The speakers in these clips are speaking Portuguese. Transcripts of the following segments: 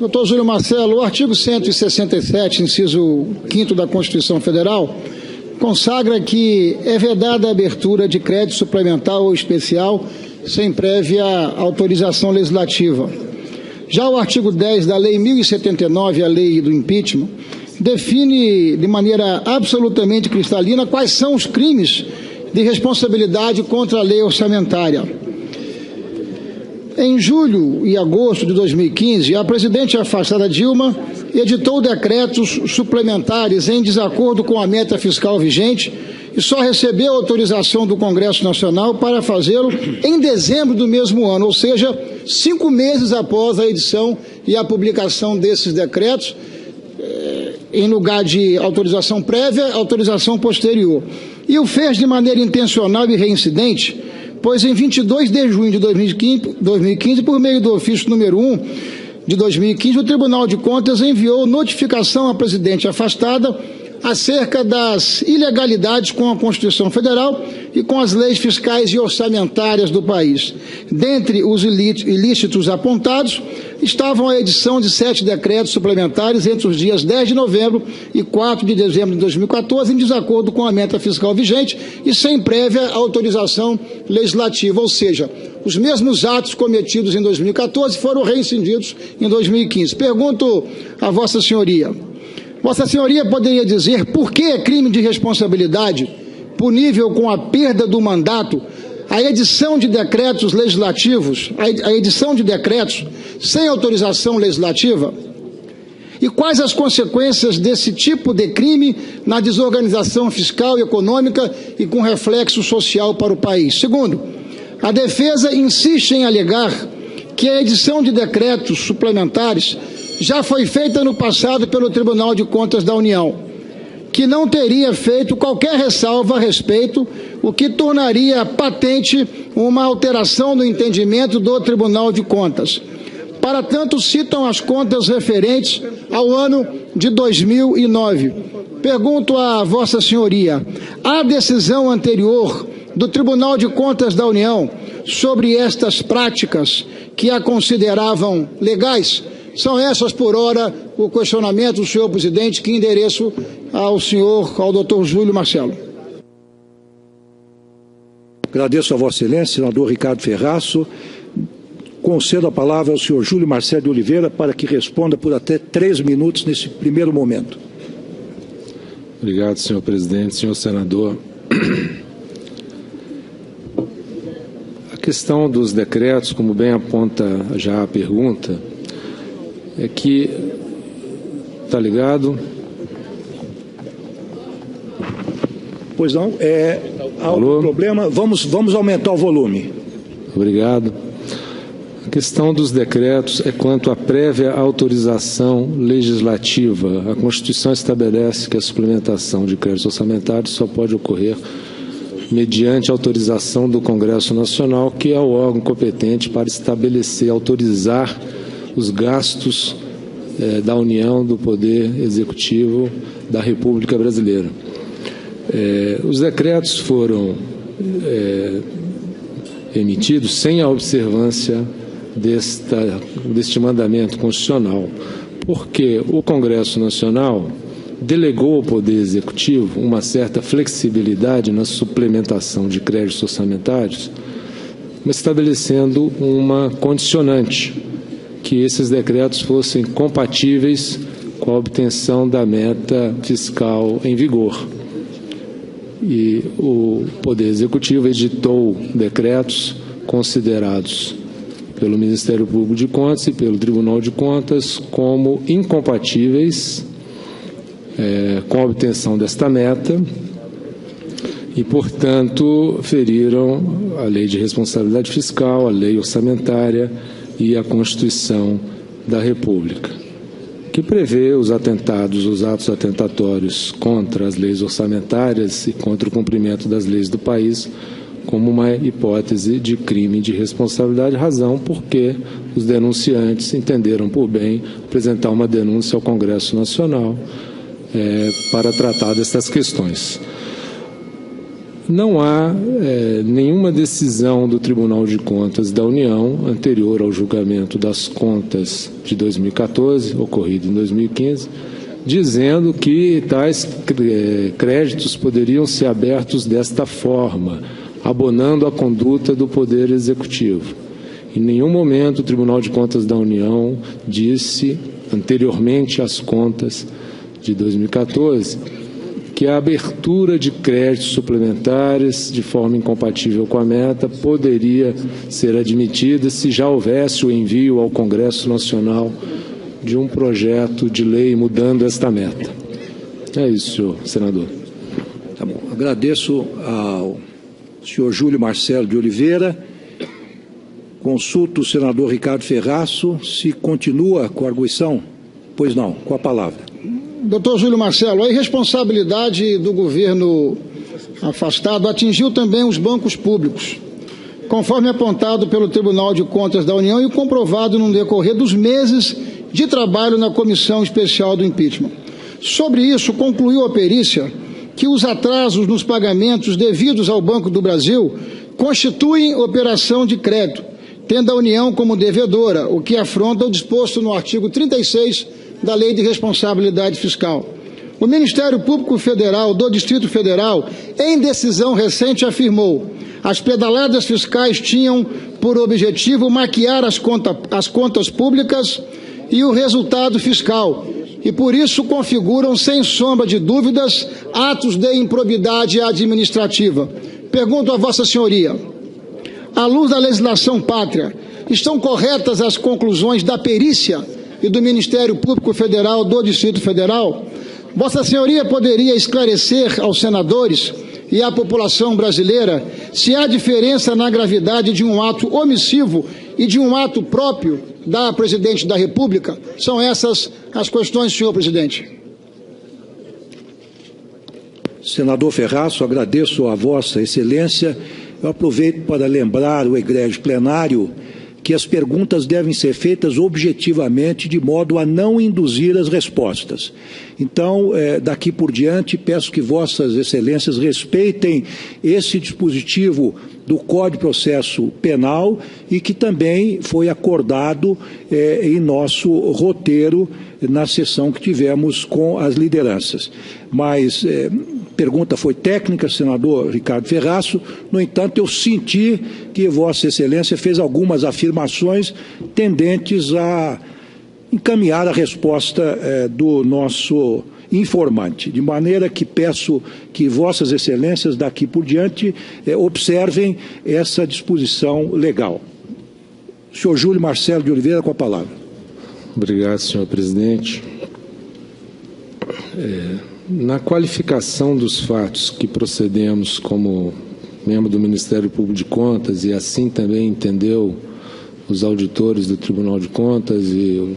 Doutor Júlio Marcelo, o artigo 167, inciso 5º da Constituição Federal, consagra que é vedada a abertura de crédito suplementar ou especial sem prévia autorização legislativa. Já o artigo 10 da Lei 1079, a lei do impeachment, define de maneira absolutamente cristalina quais são os crimes de responsabilidade contra a lei orçamentária. Em julho e agosto de 2015, a presidente afastada Dilma editou decretos suplementares em desacordo com a meta fiscal vigente e só recebeu autorização do Congresso Nacional para fazê-lo em dezembro do mesmo ano, ou seja, 5 meses após a edição e a publicação desses decretos, em lugar de autorização prévia, autorização posterior. E o fez de maneira intencional e reincidente, pois em 22 de junho de 2015, por meio do ofício número 1 de 2015, o Tribunal de Contas enviou notificação à presidente afastada acerca das ilegalidades com a Constituição Federal e com as leis fiscais e orçamentárias do país. Dentre os ilícitos apontados, estavam a edição de 7 decretos suplementares entre os dias 10 de novembro e 4 de dezembro de 2014, em desacordo com a meta fiscal vigente e sem prévia autorização legislativa, ou seja, os mesmos atos cometidos em 2014 foram reincindidos em 2015. Pergunto a Vossa Senhoria, Vossa Senhoria poderia dizer por que é crime de responsabilidade, punível com a perda do mandato, a edição de decretos legislativos, a edição de decretos sem autorização legislativa? E quais as consequências desse tipo de crime na desorganização fiscal e econômica e com reflexo social para o país? Segundo, a defesa insiste em alegar que a edição de decretos suplementares já foi feita no passado pelo Tribunal de Contas da União, que não teria feito qualquer ressalva a respeito, o que tornaria patente uma alteração no entendimento do Tribunal de Contas. Para tanto, citam as contas referentes ao ano de 2009. Pergunto a Vossa Senhoria, a decisão anterior do Tribunal de Contas da União sobre estas práticas que a consideravam legais? São essas, por hora, o questionamento do senhor presidente, que endereço ao doutor Júlio Marcelo. Agradeço a Vossa Excelência, senador Ricardo Ferraço. Concedo a palavra ao senhor Júlio Marcelo de Oliveira para que responda por até 3 minutos nesse primeiro momento. Obrigado, senhor presidente, senhor senador. A questão dos decretos, como bem aponta já a pergunta, é que, tá ligado? Pois não, há algum problema? Vamos aumentar o volume. Obrigado. A questão dos decretos é quanto à prévia autorização legislativa. A Constituição estabelece que a suplementação de créditos orçamentários só pode ocorrer mediante autorização do Congresso Nacional, que é o órgão competente para estabelecer, autorizar os gastos da União, do Poder Executivo da República Brasileira. Os decretos foram emitidos sem a observância deste mandamento constitucional, porque o Congresso Nacional delegou ao Poder Executivo uma certa flexibilidade na suplementação de créditos orçamentários, mas estabelecendo uma condicionante, que esses decretos fossem compatíveis com a obtenção da meta fiscal em vigor. E o Poder Executivo editou decretos considerados pelo Ministério Público de Contas e pelo Tribunal de Contas como incompatíveis com a obtenção desta meta e, portanto, feriram a Lei de Responsabilidade Fiscal, a Lei Orçamentária e a Constituição da República, que prevê os atos atentatórios contra as leis orçamentárias e contra o cumprimento das leis do país como uma hipótese de crime de responsabilidade, razão porque os denunciantes entenderam por bem apresentar uma denúncia ao Congresso Nacional para tratar dessas questões. Não há nenhuma decisão do Tribunal de Contas da União anterior ao julgamento das contas de 2014, ocorrido em 2015, dizendo que tais créditos poderiam ser abertos desta forma, abonando a conduta do Poder Executivo. Em nenhum momento o Tribunal de Contas da União disse, anteriormente às contas de 2014, que a abertura de créditos suplementares de forma incompatível com a meta poderia ser admitida se já houvesse o envio ao Congresso Nacional de um projeto de lei mudando esta meta. É isso, senhor senador. Tá bom. Agradeço ao senhor Júlio Marcelo de Oliveira. Consulto o senador Ricardo Ferraço se continua com a arguição. Pois não, com a palavra. Doutor Júlio Marcelo, a irresponsabilidade do governo afastado atingiu também os bancos públicos, conforme apontado pelo Tribunal de Contas da União e comprovado no decorrer dos meses de trabalho na Comissão Especial do Impeachment. Sobre isso, concluiu a perícia que os atrasos nos pagamentos devidos ao Banco do Brasil constituem operação de crédito, tendo a União como devedora, o que afronta o disposto no artigo 36 da Lei de Responsabilidade Fiscal. O Ministério Público Federal do Distrito Federal, em decisão recente, afirmou: as pedaladas fiscais tinham por objetivo maquiar as contas públicas e o resultado fiscal, e por isso configuram, sem sombra de dúvidas, atos de improbidade administrativa. Pergunto a Vossa Senhoria, à luz da legislação pátria, estão corretas as conclusões da perícia e do Ministério Público Federal do Distrito Federal? Vossa Senhoria poderia esclarecer aos senadores e à população brasileira se há diferença na gravidade de um ato omissivo e de um ato próprio da Presidente da República? São essas as questões, senhor presidente. Senador Ferraço, agradeço a Vossa Excelência. Eu aproveito para lembrar o egrégio plenário que as perguntas devem ser feitas objetivamente, de modo a não induzir as respostas. Então, daqui por diante, peço que Vossas Excelências respeitem esse dispositivo do Código de Processo Penal e que também foi acordado em nosso roteiro na sessão que tivemos com as lideranças. Mas pergunta foi técnica, senador Ricardo Ferraço. No entanto, eu senti que Vossa Excelência fez algumas afirmações tendentes a encaminhar a resposta do nosso informante, de maneira que peço que Vossas Excelências, daqui por diante, observem essa disposição legal. Senhor Júlio Marcelo de Oliveira, com a palavra. Obrigado, senhor presidente. Na qualificação dos fatos que procedemos como membro do Ministério Público de Contas, e assim também entendeu os auditores do Tribunal de Contas e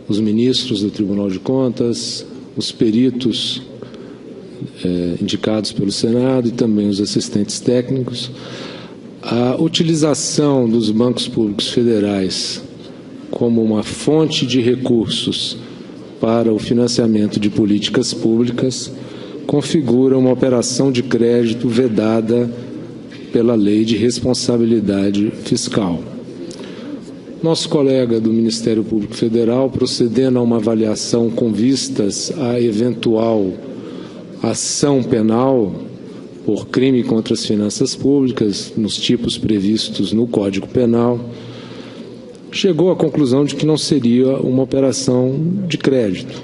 os ministros do Tribunal de Contas, os peritos indicados pelo Senado e também os assistentes técnicos, a utilização dos bancos públicos federais como uma fonte de recursos para o financiamento de políticas públicas configura uma operação de crédito vedada pela Lei de Responsabilidade Fiscal. Nosso colega do Ministério Público Federal, procedendo a uma avaliação com vistas à eventual ação penal por crime contra as finanças públicas, nos tipos previstos no Código Penal, chegou à conclusão de que não seria uma operação de crédito.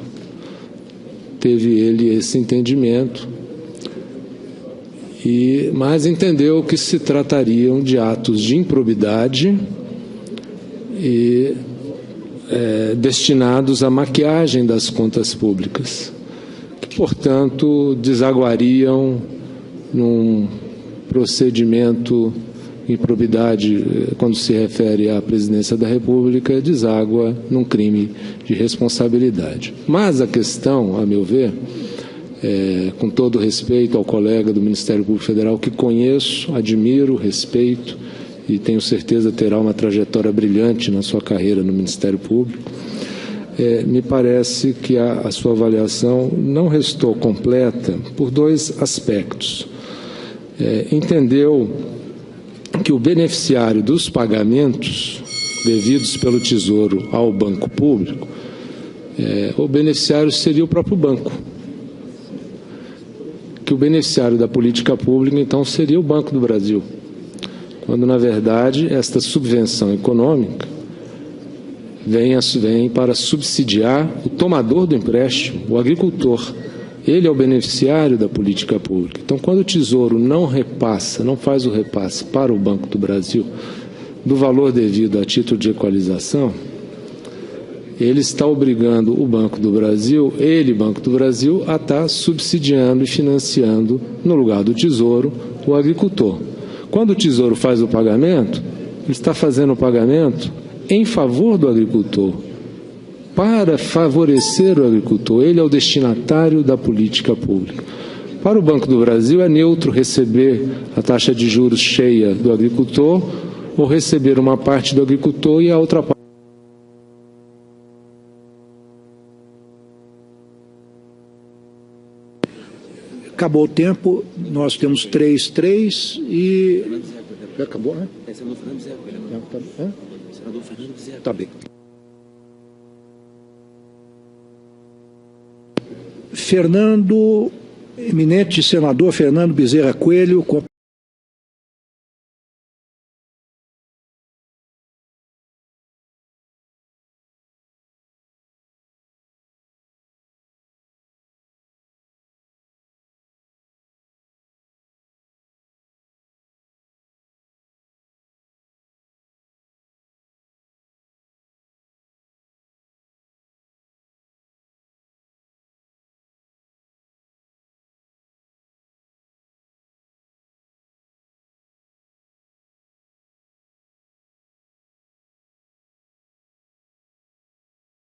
Teve ele esse entendimento, mas entendeu que se tratariam de atos de improbidade e destinados à maquiagem das contas públicas, que, portanto, desaguariam num procedimento improbidade, quando se refere à presidência da República, deságua num crime de responsabilidade. Mas a questão, a meu ver, com todo respeito ao colega do Ministério Público Federal, que conheço, admiro, respeito e tenho certeza terá uma trajetória brilhante na sua carreira no Ministério Público, me parece que a sua avaliação não restou completa por dois aspectos. entendeu que o beneficiário dos pagamentos devidos pelo Tesouro ao banco público, o beneficiário seria o próprio banco. Que o beneficiário da política pública, então, seria o Banco do Brasil. Quando, na verdade, esta subvenção econômica vem para subsidiar o tomador do empréstimo, o agricultor. Ele é o beneficiário da política pública. Então, quando o Tesouro não repassa, não faz o repasse para o Banco do Brasil do valor devido a título de equalização, ele está obrigando o Banco do Brasil, Banco do Brasil, a estar subsidiando e financiando, no lugar do Tesouro, o agricultor. Quando o Tesouro faz o pagamento, ele está fazendo o pagamento em favor do agricultor, para favorecer o agricultor. Ele é o destinatário da política pública. Para o Banco do Brasil é neutro receber a taxa de juros cheia do agricultor ou receber uma parte do agricultor e a outra parte. Acabou o tempo, nós temos 3 e... Já acabou, né? Senador Fernando Bezerra. Senador Fernando Bezerra. Tá bem. Eminente senador Fernando Bezerra Coelho, com